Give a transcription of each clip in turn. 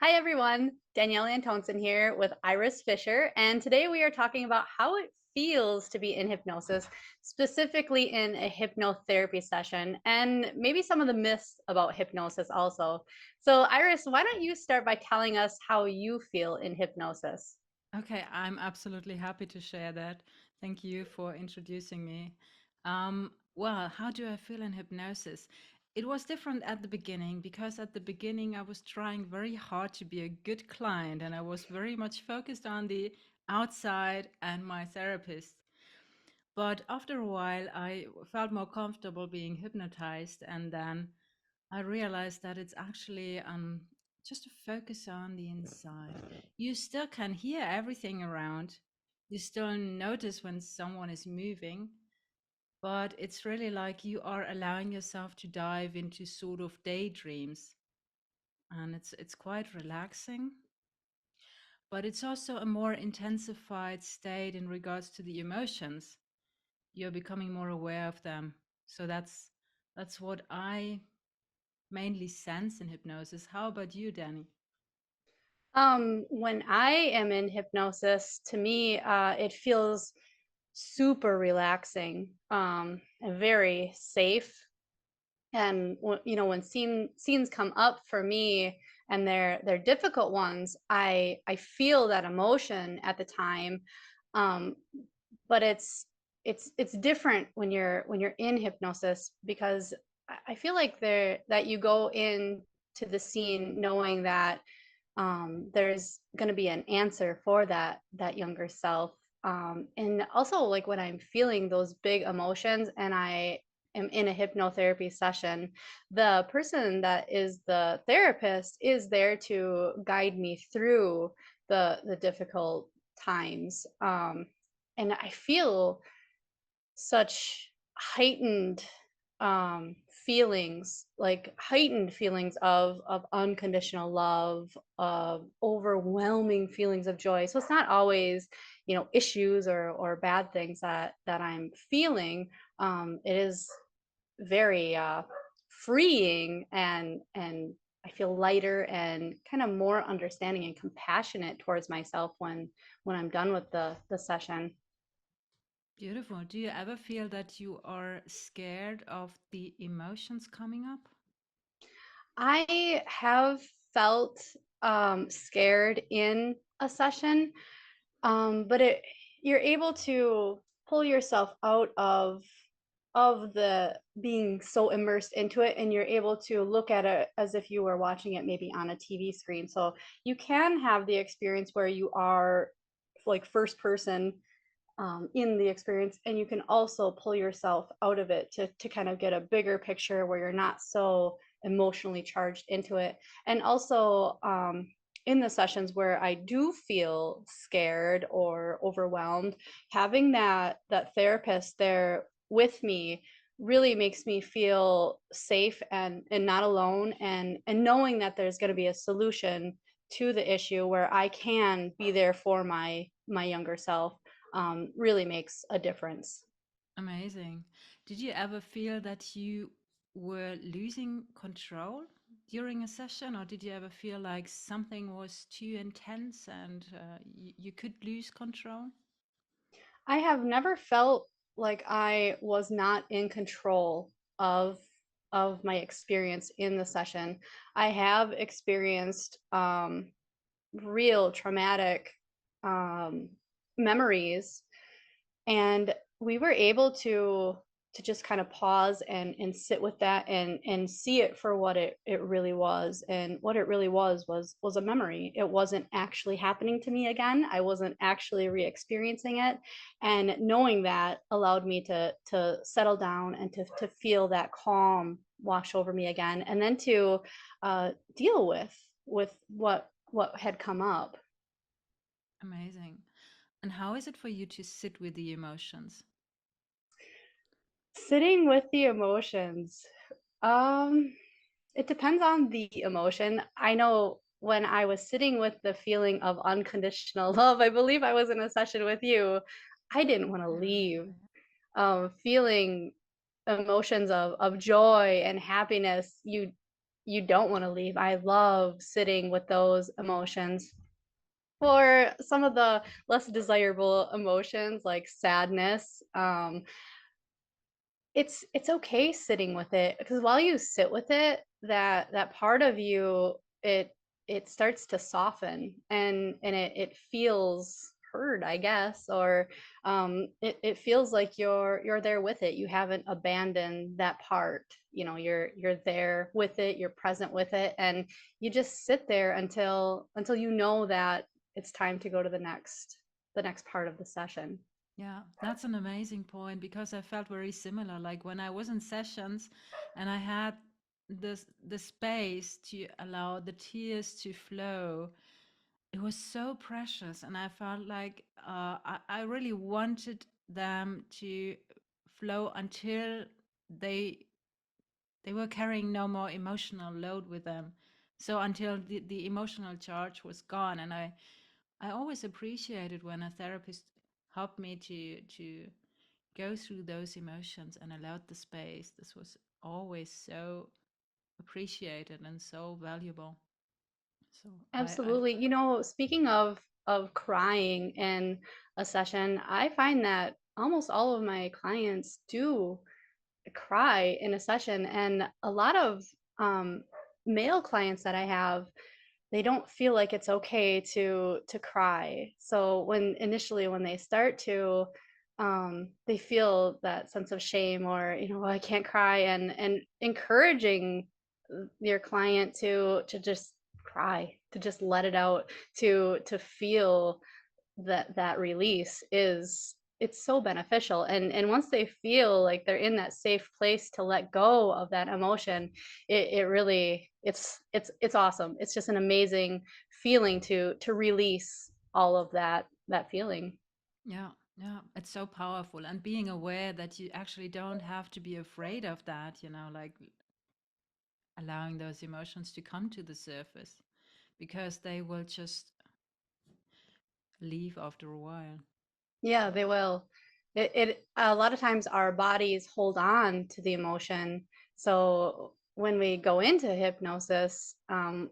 Hi, everyone. Danielle Antonson here with Fischer. And today we are talking about how it feels to be in hypnosis, specifically in a hypnotherapy session, and maybe some of the myths about hypnosis also. So, Iris, why don't you start by telling us how you feel in hypnosis? Okay, I'm absolutely happy to share that. Thank you for introducing me. Well, how do I feel in hypnosis? It was different at the beginning because at the beginning I was trying very hard to be a good client and I was very much focused on the outside and my therapist. But after a while, I felt more comfortable being hypnotized, and then I realized that it's actually just to focus on the inside. You still can hear everything around. You still notice when someone is moving, but it's really like you are allowing yourself to dive into sort of daydreams, and it's quite relaxing. But it's also a more intensified state in regards to the emotions. You're becoming more aware of them. So that's what I mainly sense in hypnosis. How about you, Danny? When I am in hypnosis, to me, it feels super relaxing, and very safe. And when scenes come up for me and they're difficult ones, I feel that emotion at the time. um but it's different when you're in hypnosis, because I feel like there that you go in to the scene knowing that there's going to be an answer for that younger self. And also, like, when I'm feeling those big emotions and I am in a hypnotherapy session, the person that is the therapist is there to guide me through the difficult times. And I feel such heightened feelings, like heightened feelings of unconditional love, of overwhelming feelings of joy. So it's not always, issues or bad things that I'm feeling. It is very freeing, and I feel lighter and kind of more understanding and compassionate towards myself when I'm done with the session. Beautiful. Do you ever feel that you are scared of the emotions coming up? I have felt scared in a session, but you're able to pull yourself out of the being so immersed into it, and you're able to look at it as if you were watching it maybe on a TV screen. So you can have the experience where you are like first person in the experience, and you can also pull yourself out of it to kind of get a bigger picture where you're not so emotionally charged into it. And also, in the sessions where I do feel scared or overwhelmed, having that therapist there with me really makes me feel safe and not alone, and knowing that there's going to be a solution to the issue where I can be there for my younger self, really makes a difference. Amazing. Did you ever feel that you were losing control during a session, or did you ever feel like something was too intense and you could lose control? I have never felt like I was not in control of of my experience in the session. I have experienced real traumatic um, memories, and we were able to just kind of pause and sit with that and see it for what it really was. And what it really was a memory. It wasn't actually happening to me again. I wasn't actually re-experiencing it, and knowing that allowed me to settle down and to feel that calm wash over me again, and then to deal with what had come up. Amazing. And how is it for you to sit with the emotions? Sitting with the emotions. Um, it depends on the emotion. I know when I was sitting with the feeling of unconditional love, I believe I was in a session with you. I didn't want to leave. Feeling emotions of joy and happiness, you don't want to leave. I love sitting with those emotions. For some of the less desirable emotions like sadness, it's okay sitting with it, because while you sit with it, that part of you, it starts to soften, and it feels heard, I guess, or it feels like you're there with it. You haven't abandoned that part. You're there with it, you're present with it, and you just sit there until you know that it's time to go to the next part of the session. Yeah, that's an amazing point because I felt very similar. Like when I was in sessions and I had the space to allow the tears to flow, it was so precious, and I felt like I really wanted them to flow until they they were carrying no more emotional load with them. So until the emotional charge was gone, and I always appreciated when a therapist helped me to go through those emotions and allowed the space. This was always so appreciated and so valuable. So I Absolutely. Speaking of crying in a session, I find that almost all of my clients do cry in a session, and a lot of um, male clients that I have, they don't feel like it's okay to cry. So when they start to, they feel that sense of shame, or "Oh, I can't cry," and encouraging your client to just cry, to just let it out, to feel that release, it's so beneficial. And once they feel like they're in that safe place to let go of that emotion, it really, it's awesome. It's just an amazing feeling to release all of that feeling. Yeah, yeah, it's so powerful. And being aware that you actually don't have to be afraid of that, like allowing those emotions to come to the surface because they will just leave after a while. Yeah, they will. It a lot of times our bodies hold on to the emotion. So when we go into hypnosis, and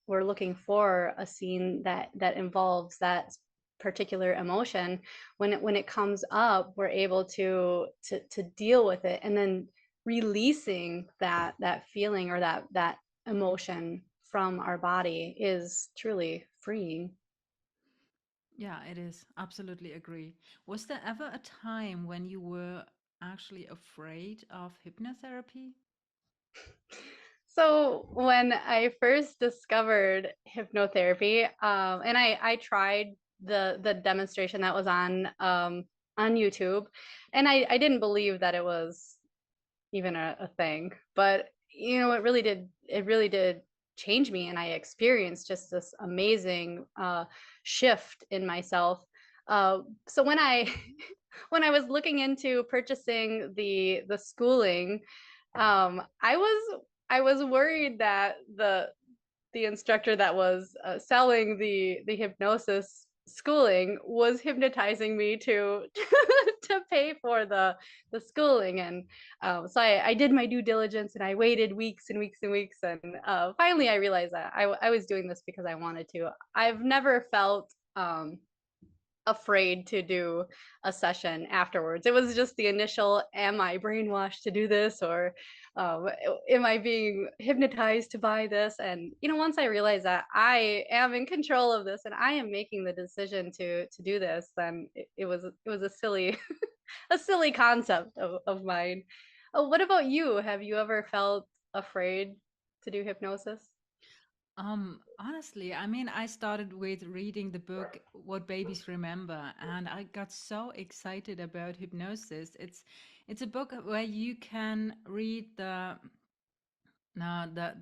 we're looking for a scene that involves that particular emotion, when it comes up, we're able to deal with it, and then releasing that feeling, or that emotion from our body, is truly freeing. Yeah, it is. Absolutely agree. Was there ever a time when you were actually afraid of hypnotherapy? So when I first discovered hypnotherapy, and I tried the demonstration that was on YouTube, and I didn't believe that it was even a thing. But it really did change me, and I experienced just this amazing shift in myself. So when I when I was looking into purchasing the schooling, I was worried that the instructor that was selling the hypnosis schooling was hypnotizing me to to pay for the schooling. And so I did my due diligence, and I waited weeks and weeks and weeks, and finally I realized that I was doing this because I wanted to. I've never felt afraid to do a session afterwards. It was just the initial, am I brainwashed to do this, or um, am I being hypnotized to buy this? And once I realized that I am in control of this, and I am making the decision to do this, then it was a silly a silly concept of mine. What about you? Have you ever felt afraid to do hypnosis? Honestly, I mean, I started with reading the book What Babies Remember, and I got so excited about hypnosis. It's a book where you can read the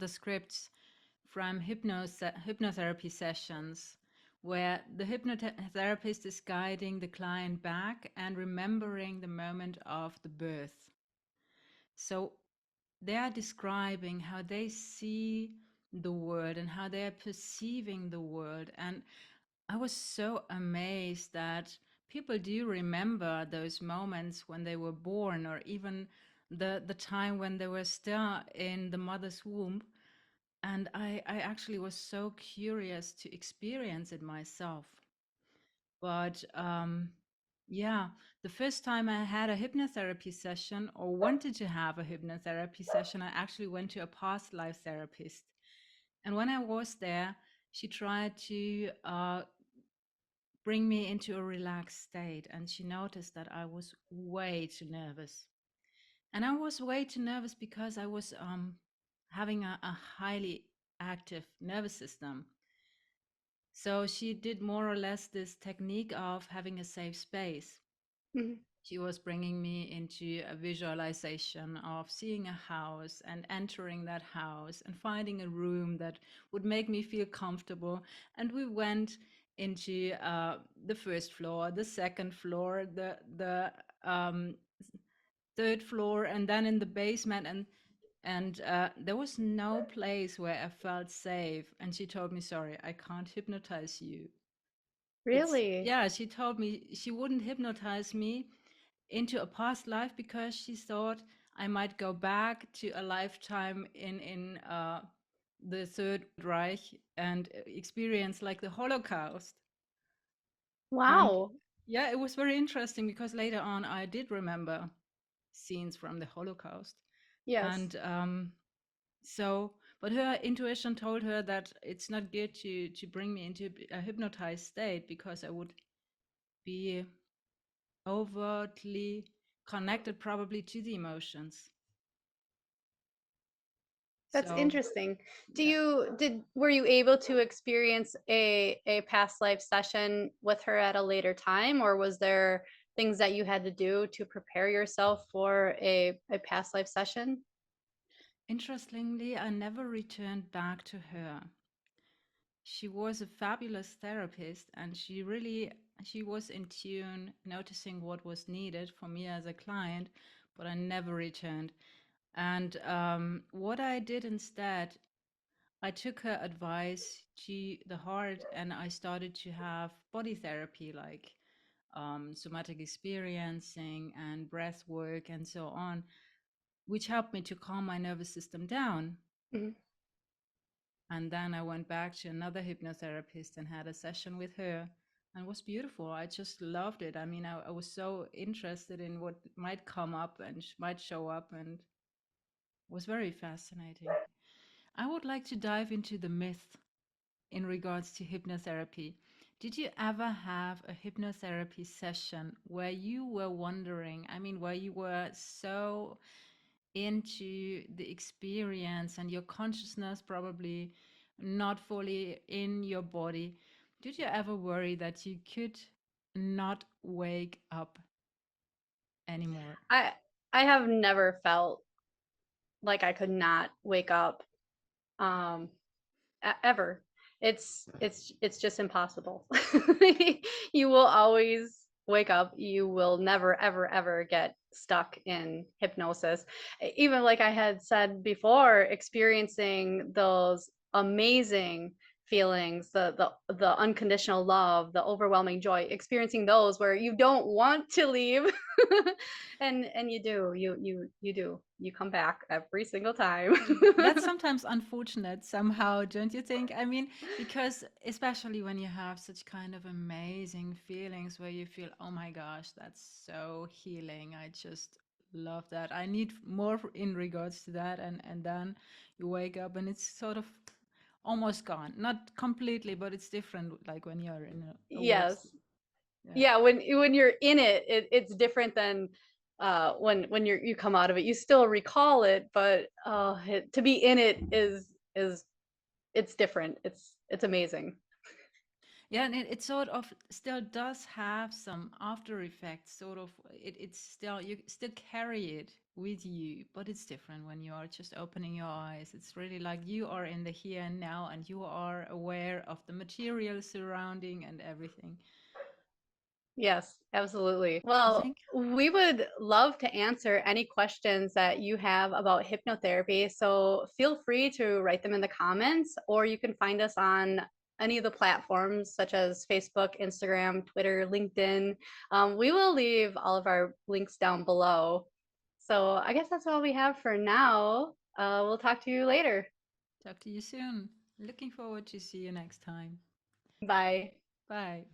scripts from hypnotherapy sessions, where the hypnotherapist is guiding the client back and remembering the moment of the birth. So they are describing how they see the world and how they are perceiving the world. And I was so amazed that people do remember those moments when they were born, or even the time when they were still in the mother's womb, and I actually was so curious to experience it myself. But yeah, the first time I had a hypnotherapy session or wanted to have a hypnotherapy session, I actually went to a past life therapist. And when I was there, she tried to bring me into a relaxed state. And she noticed that I was way too nervous. And I was way too nervous because I was having a highly active nervous system. So she did more or less this technique of having a safe space. Mhm. She was bringing me into a visualization of seeing a house and entering that house and finding a room that would make me feel comfortable. And we went into the first floor, the second floor, the third floor, and then in the basement. And there was no place where I felt safe. And she told me, "Sorry, I can't hypnotize you." It's Really? Yeah, she told me she wouldn't hypnotize me into a past life because she thought I might go back to a lifetime in the Third Reich and experience like the Holocaust. And Wow. yeah, it was very interesting because later on I did remember scenes from the Holocaust. Yes. And but her intuition told her that it's not good to bring me into a hypnotized state because I would be overtly connected probably to the emotions. That's So interesting. yeah, Were you able to experience a past life session with her at a later time, or was there things that you had to do to prepare yourself for a past life session? interestingly, I never returned back to her. She was a fabulous therapist, and she was in tune, noticing what was needed for me as a client, but I never returned. And what I did instead, I took her advice to the heart, and I started to have body therapy, like somatic experiencing and breath work and so on, which helped me to calm my nervous system down. Mhm. And then I went back to another hypnotherapist and had a session with her. And it was beautiful. I just loved it. I mean, I was so interested in what might come up and might show up, and it was very fascinating. I would like to dive into the myth in regards to hypnotherapy. Did you ever have a hypnotherapy session where you were wondering, I mean, where you were so into the experience and your consciousness probably not fully in your body? Did you ever worry that you could not wake up anymore? I I have never felt like I could not wake up. Um, ever. It's just impossible. You will always wake up. You will never ever ever get stuck in hypnosis. Even like I had said before, experiencing those amazing feelings, the unconditional love, the overwhelming joy, experiencing those where you don't want to leave. And you do. You do. You come back every single time. That's sometimes unfortunate somehow, don't you think? I mean, because especially when you have such kind of amazing feelings where you feel, oh my gosh, that's so healing. I just love that. I need more in regards to that. And then you wake up and it's sort of almost gone. Not completely, but it's different, like when you're in a work Yes. state. Yeah. Yeah, when you're in it, it's different than when you come out of it. You still recall it, but to be in it is it's different. It's amazing. Yeah, and it sort of still does have some after effects. Sort of, it's still, you still carry it with you, but it's different when you are just opening your eyes. It's really like you are in the here and now, and you are aware of the material surrounding and everything. Yes, absolutely. I Well, think we would love to answer any questions that you have about hypnotherapy. So feel free to write them in the comments, or you can find us on any of the platforms such as Facebook, Instagram, Twitter, LinkedIn. We will leave all of our links down below. So I guess that's all we have for now. We'll talk to you later. Talk to you soon. Looking forward to see you next time. Bye. Bye.